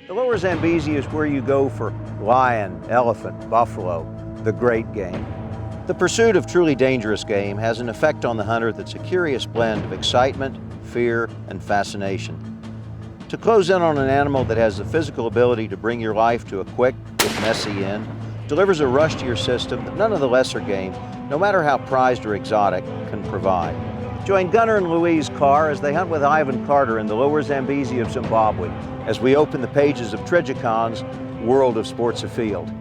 The lower Zambezi is where you go for lion, elephant, buffalo, the great game. The pursuit of truly dangerous game has an effect on the hunter that's a curious blend of excitement, fear, and fascination. To close in on an animal that has the physical ability to bring your life to a quick, if messy end, delivers a rush to your system that none of the lesser game, no matter how prized or exotic, can provide. Join Gunnar and Louise Carr as they hunt with Ivan Carter in the lower Zambezi of Zimbabwe as we open the pages of Trijicon's World of Sports Afield.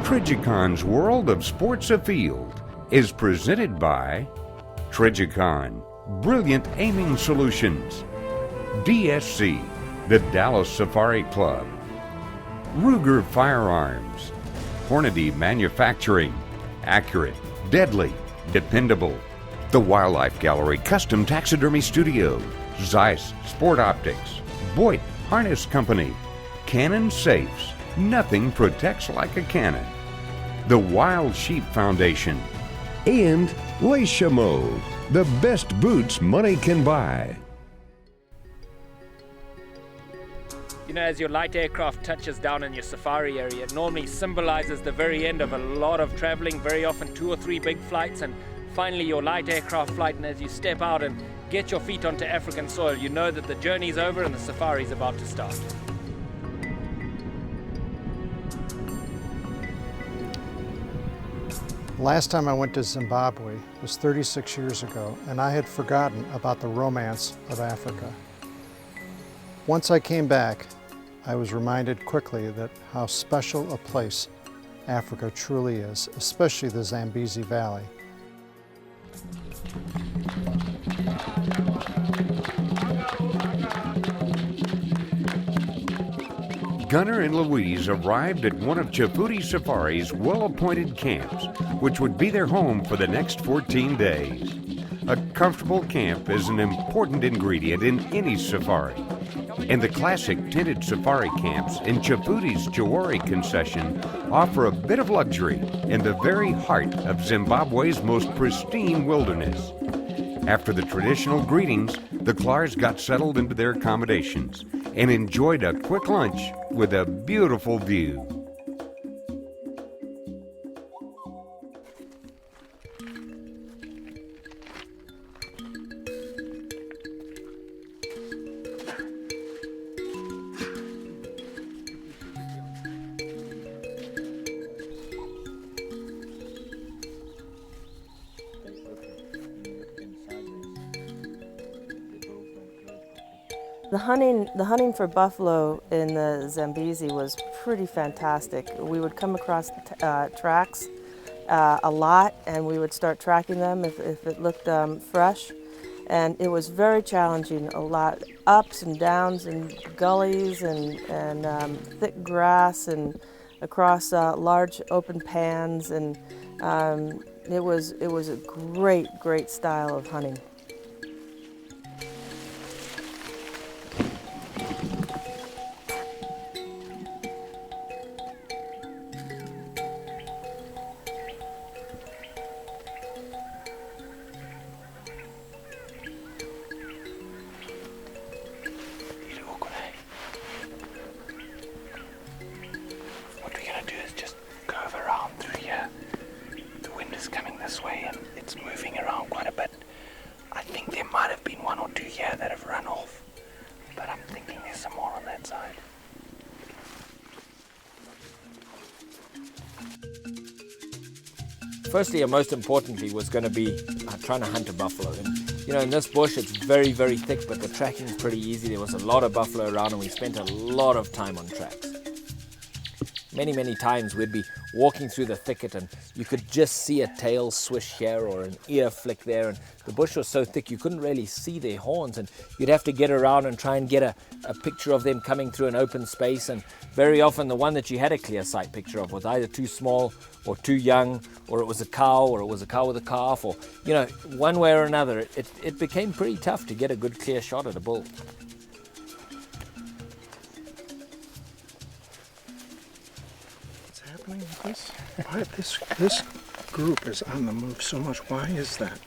Trijicon's World of Sports Afield is presented by Trijicon, Brilliant Aiming Solutions, DSC, the Dallas Safari Club, Ruger Firearms, Hornady Manufacturing, accurate, deadly, dependable, the Wildlife Gallery Custom Taxidermy Studio, Zeiss Sport Optics, Boyd Harness Company, Cannon Safes, nothing protects like a cannon, the Wild Sheep Foundation, and Lachamo, the best boots money can buy. You know, as your light aircraft touches down in your safari area, it normally symbolizes the very end of a lot of traveling, very often 2 or 3 big flights, and finally your light aircraft flight. And as you step out and get your feet onto African soil, you know that the journey's over and the safari's about to start. Last time I went to Zimbabwe was 36 years ago, and I had forgotten about the romance of Africa. Once I came back, I was reminded quickly that how special a place Africa truly is, especially the Zambezi Valley. Gunnar and Louise arrived at one of Chafudi Safari's well-appointed camps, which would be their home for the next 14 days. A comfortable camp is an important ingredient in any safari, and the classic tinted safari camps in Chafudi's Jawari concession offer a bit of luxury in the very heart of Zimbabwe's most pristine wilderness. After the traditional greetings, the Clars got settled into their accommodations and enjoyed a quick lunch with a beautiful view. The hunting for buffalo in the Zambezi was pretty fantastic. We would come across tracks a lot, and we would start tracking them if it looked fresh. And it was very challenging, a lot ups and downs and gullies and thick grass and across large open pans, and it was a great style of hunting. this way and it's moving around quite a bit. I think there might have been one or two here that have run off, but I'm thinking there's some more on that side. Firstly and most importantly was going to be trying to hunt a buffalo. And you know, in this bush it's very, very thick, but the tracking is pretty easy. There was a lot of buffalo around and we spent a lot of time on tracks. Many times we'd be walking through the thicket, and you could just see a tail swish here or an ear flick there, and the bush was so thick you couldn't really see their horns, and you'd have to get around and try and get a picture of them coming through an open space. And very often the one that you had a clear sight picture of was either too small or too young, or it was a cow, or it was a cow with a calf, or, you know, one way or another. It became pretty tough to get a good clear shot at a bull. What's happening with this? Why this group is on the move so much? Why is that?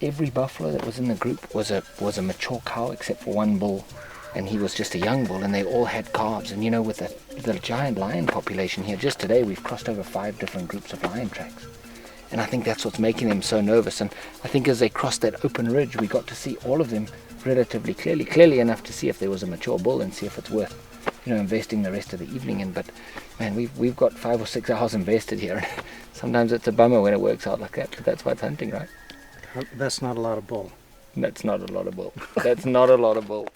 Every buffalo that was in the group was a mature cow except for one bull, and he was just a young bull, and they all had calves. And you know, with the giant lion population here, just today we've crossed over 5 different groups of lion tracks. And I think that's what's making them so nervous. And I think as they crossed that open ridge, we got to see all of them relatively clearly enough to see if there was a mature bull and see if it's worth, you know, investing the rest of the evening in. But man, we've got 5 or 6 hours invested here. Sometimes it's a bummer when it works out like that, but that's why it's hunting, right? That's not a lot of bull. That's not a lot of bull. That's not a lot of bull.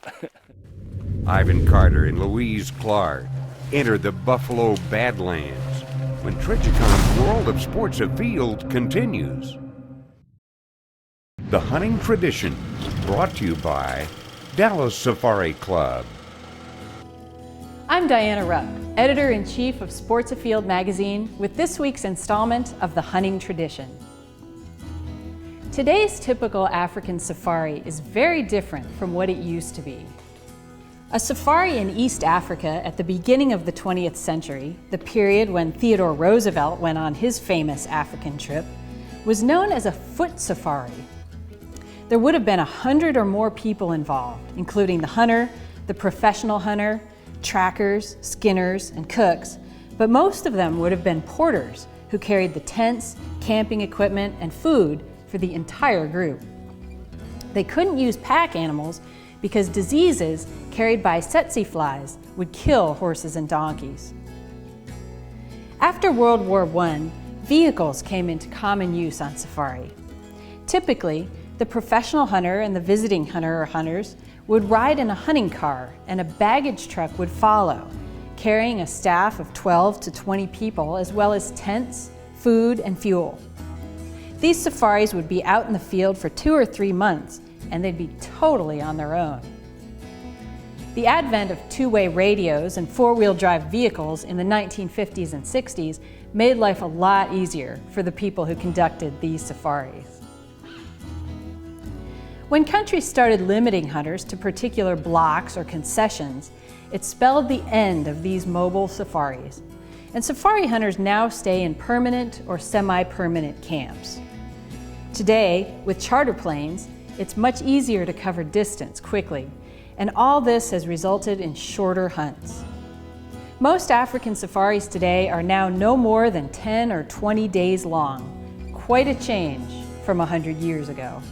Ivan Carter and Louise Clark enter the Buffalo Badlands when Trijicon's World of Sports Afield continues. The hunting tradition, brought to you by Dallas Safari Club. I'm Diana Rupp, Editor-in-Chief of Sports Afield magazine, with this week's installment of The Hunting Tradition. Today's typical African safari is very different from what it used to be. A safari in East Africa at the beginning of the 20th century, the period when Theodore Roosevelt went on his famous African trip, was known as a foot safari. There would have been 100 or more people involved, including the hunter, the professional hunter, trackers, skinners, and cooks, but most of them would have been porters who carried the tents, camping equipment, and food for the entire group. They couldn't use pack animals because diseases carried by tsetse flies would kill horses and donkeys. After World War I, vehicles came into common use on safari. Typically, the professional hunter and the visiting hunter or hunters would ride in a hunting car, and a baggage truck would follow, carrying a staff of 12 to 20 people, as well as tents, food, and fuel. These safaris would be out in the field for 2 or 3 months, and they'd be totally on their own. The advent of two-way radios and four-wheel drive vehicles in the 1950s and 60s made life a lot easier for the people who conducted these safaris. When countries started limiting hunters to particular blocks or concessions, it spelled the end of these mobile safaris, and safari hunters now stay in permanent or semi-permanent camps. Today, with charter planes, it's much easier to cover distance quickly, and all this has resulted in shorter hunts. Most African safaris today are now no more than 10 or 20 days long, quite a change from 100 years ago.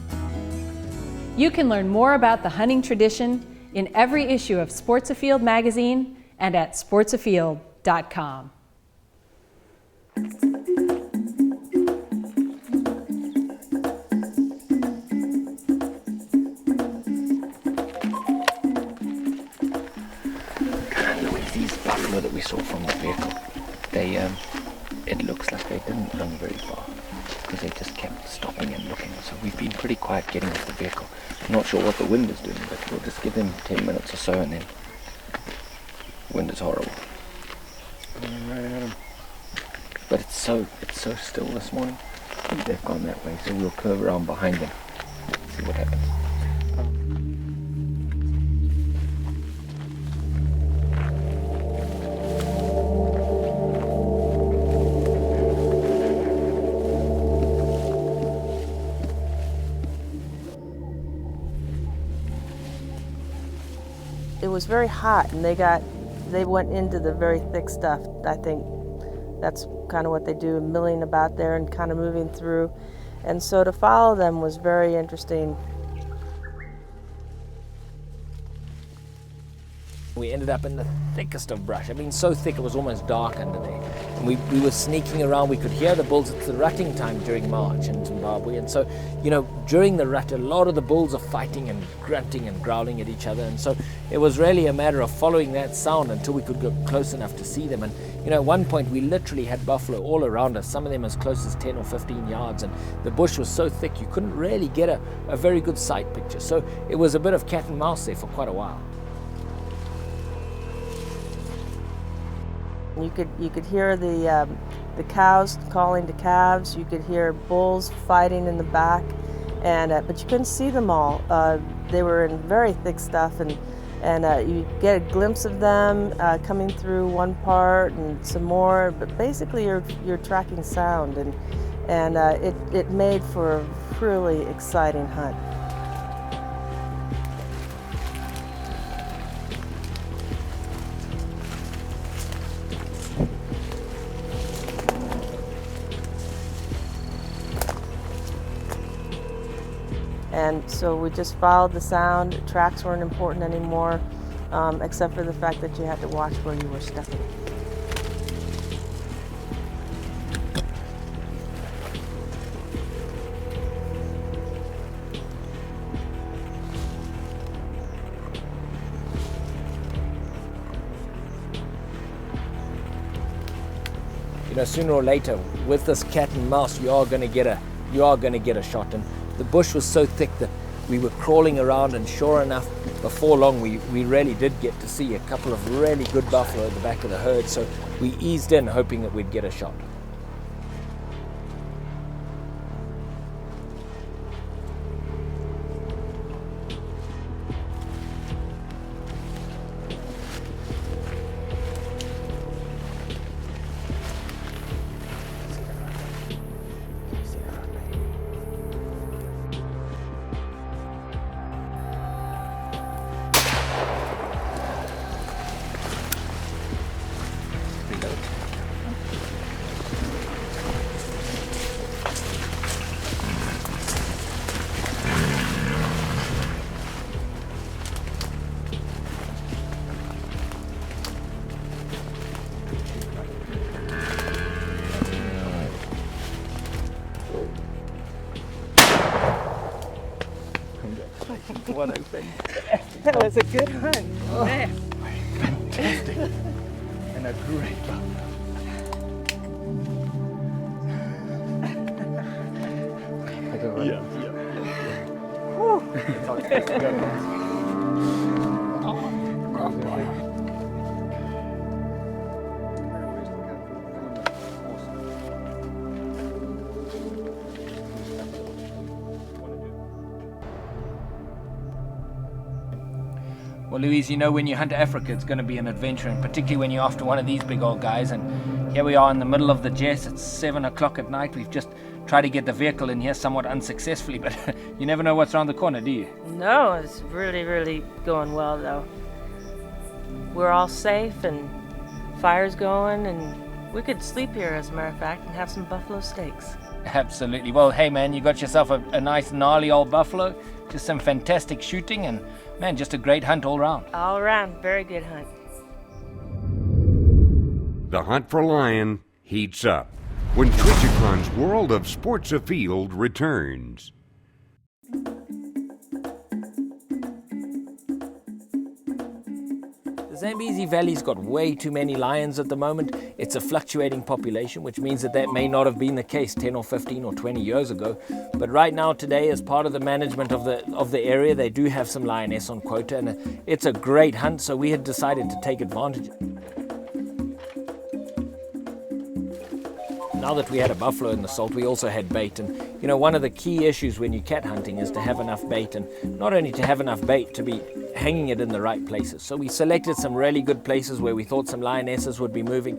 You can learn more about the hunting tradition in every issue of Sports Afield magazine and at sportsafield.com. These buffalo that we saw from the vehicle, it looks like they didn't run very far because they just kept stopping and looking. So we've been pretty quiet getting off the vehicle. I'm not sure what the wind is doing, but we'll just give them 10 minutes or so, and then the wind is horrible. Right at 'em. But it's so still this morning. I think they've gone that way, so we'll curve around behind them, see what happens. It was very hot, and they went into the very thick stuff. I think that's kind of what they do, milling about there and kind of moving through. And so to follow them was very interesting. We ended up in the thickest of brush. I mean, so thick it was almost dark under there. And we were sneaking around. We could hear the bulls. It's the rutting time during March in Zimbabwe. And so, you know, during the rut, a lot of the bulls are fighting and grunting and growling at each other. And so it was really a matter of following that sound until we could go close enough to see them. And, you know, at one point we literally had buffalo all around us, some of them as close as 10 or 15 yards. And the bush was so thick you couldn't really get a very good sight picture. So it was a bit of cat and mouse there for quite a while. You could hear the cows calling to calves. You could hear bulls fighting in the back, and but you couldn't see them all. They were in very thick stuff, and you get a glimpse of them coming through one part and some more. But basically, you're tracking sound, and it made for a really exciting hunt. And so we just followed the sound. Tracks weren't important anymore, except for the fact that you had to watch where you were stepping. You know, sooner or later, with this cat and mouse, you are going to get a shot. And the bush was so thick that we were crawling around, and sure enough, before long we really did get to see a couple of really good buffalo at the back of the herd, so we eased in hoping that we'd get a shot. What open. That was a good hunt. Oh, fantastic. And a great buffalo. Yeah. Well, Louise, you know, when you hunt Africa, it's going to be an adventure, and particularly when you're after one of these big old guys. And here we are in the middle of the Jess. It's 7 o'clock at night. We've just tried to get the vehicle in here somewhat unsuccessfully, but you never know what's around the corner, do you? No, it's really, really going well, though. We're all safe, and fire's going, and we could sleep here, as a matter of fact, and have some buffalo steaks. Absolutely. Well, hey, man, you got yourself a nice, gnarly old buffalo, just some fantastic shooting, and, man, just a great hunt all round. All around, very good hunt. The hunt for lion heats up when Trijicon's World of Sports Afield returns. The Zambezi Valley's got way too many lions at the moment. It's a fluctuating population, which means that may not have been the case 10 or 15 or 20 years ago. But right now, today, as part of the management of the area, they do have some lioness on quota, and it's a great hunt, so we had decided to take advantage. Now that we had a buffalo in the salt, we also had bait. And, you know, one of the key issues when you're cat hunting is to have enough bait, and not only to have enough bait, to be hanging it in the right places. So we selected some really good places where we thought some lionesses would be moving.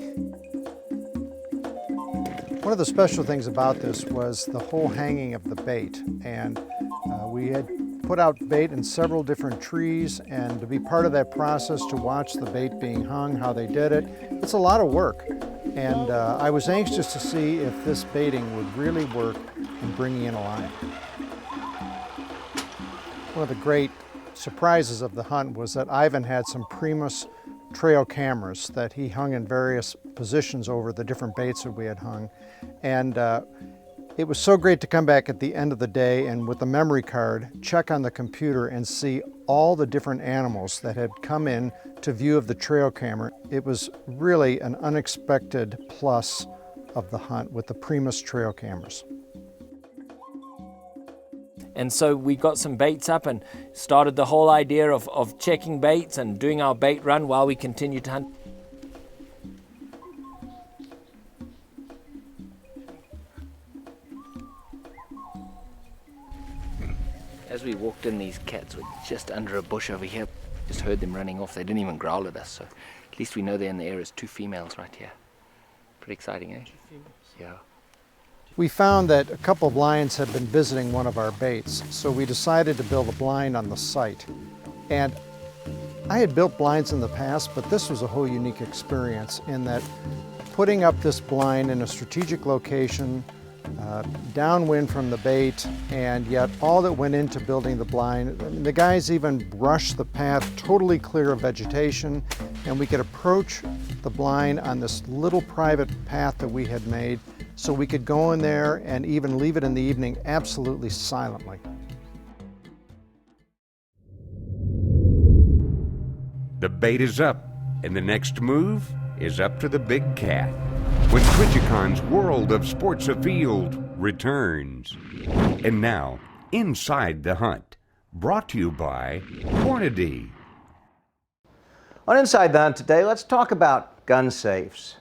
One of the special things about this was the whole hanging of the bait. And we had put out bait in several different trees, and to be part of that process, to watch the bait being hung, how they did it, it's a lot of work. And I was anxious to see if this baiting would really work in bringing in a lion. One of the great surprises of the hunt was that Ivan had some Primus trail cameras that he hung in various positions over the different baits that we had hung. And it was so great to come back at the end of the day and with the memory card, check on the computer and see all the different animals that had come in to view of the trail camera. It was really an unexpected plus of the hunt with the Primus trail cameras. And so we got some baits up and started the whole idea of checking baits and doing our bait run while we continued to hunt. As we walked in, these cats were just under a bush over here. Just heard them running off. They didn't even growl at us, so at least we know they're in the area. 2 females right here. Pretty exciting, eh? 2 females. Yeah. We found that a couple of lions had been visiting one of our baits, so we decided to build a blind on the site. And I had built blinds in the past, but this was a whole unique experience in that putting up this blind in a strategic location, downwind from the bait, and yet all that went into building the blind. The guys even brushed the path totally clear of vegetation, and we could approach the blind on this little private path that we had made, so we could go in there and even leave it in the evening absolutely silently. The bait is up, and the next move is up to the big cat. When Trijicon's World of Sports Afield returns. And now, Inside the Hunt, brought to you by Hornady. On Inside the Hunt today, let's talk about gun safes.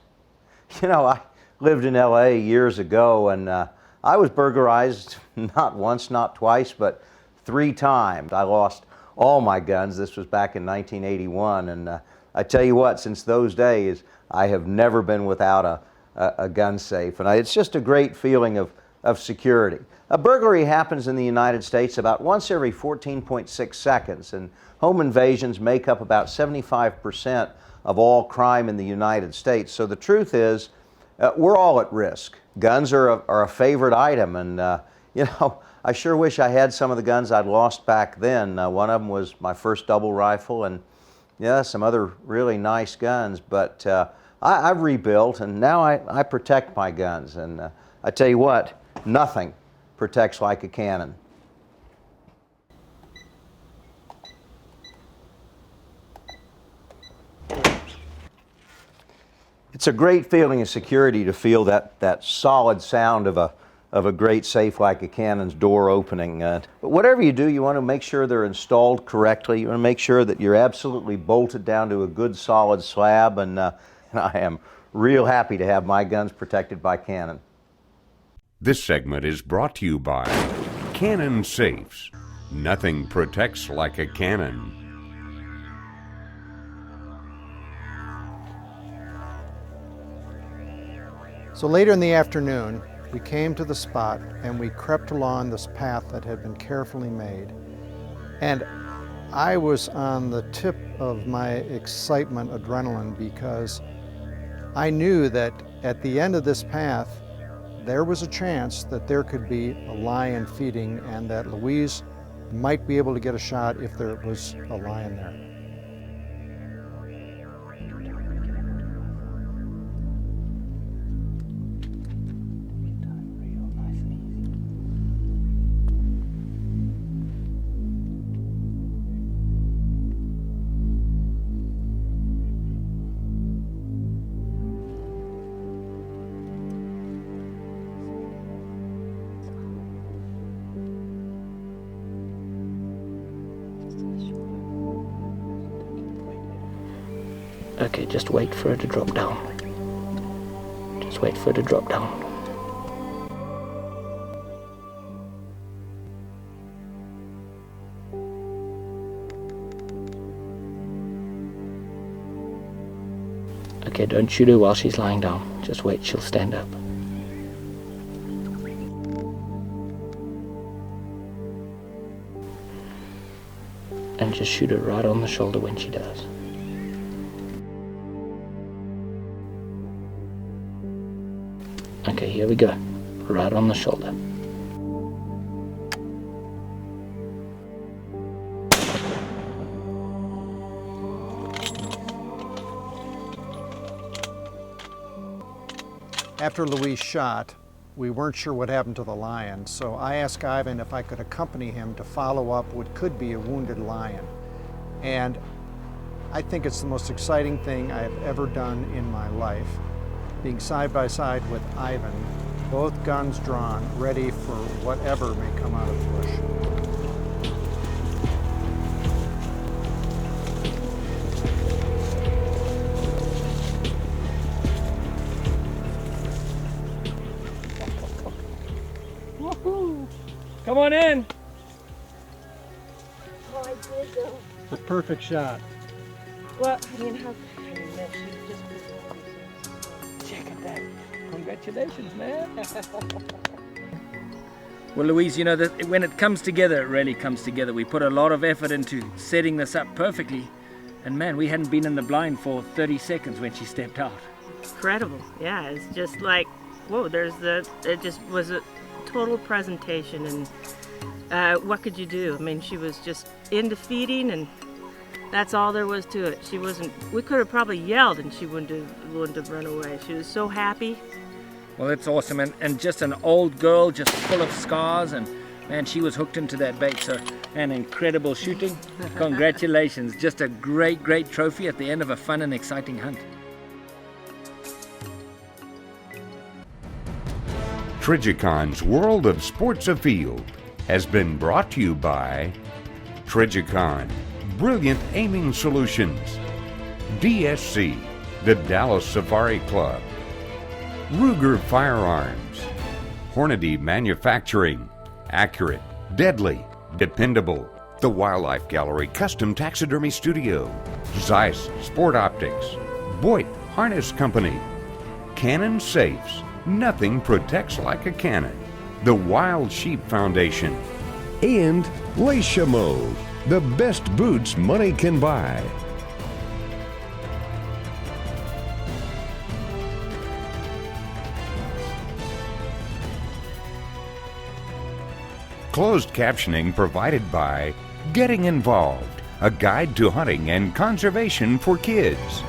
You know, I lived in LA years ago, and I was burglarized not once, not twice, but 3 times. I lost all my guns. This was back in 1981, and I tell you what, since those days, I have never been without a gun safe, and it's just a great feeling of security. A burglary happens in the United States about once every 14.6 seconds, and home invasions make up about 75% of all crime in the United States. So the truth is, we're all at risk. Guns are a favorite item, and you know, I sure wish I had some of the guns I'd lost back then. One of them was my first double rifle, and yeah, some other really nice guns, but I've rebuilt, and now I protect my guns, and I tell you what, nothing protects like a cannon. It's a great feeling of security to feel that solid sound of a great safe like a cannon's door opening. But whatever you do, you want to make sure they're installed correctly. You want to make sure that you're absolutely bolted down to a good solid slab, and I am real happy to have my guns protected by Cannon. This segment is brought to you by Cannon Safes. Nothing protects like a cannon. So later in the afternoon, we came to the spot and we crept along this path that had been carefully made. And I was on the tip of my excitement, adrenaline, because I knew that at the end of this path, there was a chance that there could be a lion feeding and that Louise might be able to get a shot if there was a lion there. Okay, just wait for it to drop down. Just wait for it to drop down. Okay, don't shoot her while she's lying down. Just wait, she'll stand up. And just shoot her right on the shoulder when she does. Okay, here we go. Right on the shoulder. After Louise shot, we weren't sure what happened to the lion, so I asked Ivan if I could accompany him to follow up what could be a wounded lion. And I think it's the most exciting thing I have ever done in my life, being side by side with Ivan, both guns drawn, ready for whatever may come out of the bush. Woohoo! Come on in. Oh, I did though. The perfect shot. Well, I mean, that she just Check at that. Congratulations, man. Well, Louise, you know, that when it comes together, it really comes together. We put a lot of effort into setting this up perfectly. And man, we hadn't been in the blind for 30 seconds when she stepped out. incredible. Yeah, it's just like, whoa, it just was a total presentation. And what could you do? I mean, she was just into feeding, and that's all there was to it. She wasn't, we could have probably yelled and she wouldn't have run away. She was so happy. Well, that's awesome. And just an old girl, just full of scars, and man, she was hooked into that bait. So, an incredible shooting. Congratulations. Just a great, great trophy at the end of a fun and exciting hunt. Trijicon's World of Sports Afield has been brought to you by Trijicon, Brilliant Aiming Solutions, DSC, the Dallas Safari Club, Ruger Firearms, Hornady Manufacturing, Accurate, Deadly, Dependable, the Wildlife Gallery Custom Taxidermy Studio, Zeiss Sport Optics, Boyd Harness Company, Cannon Safes, nothing protects like a cannon, the Wild Sheep Foundation, and Lioness, the best boots money can buy. Closed captioning provided by Getting Involved, a guide to hunting and conservation for kids.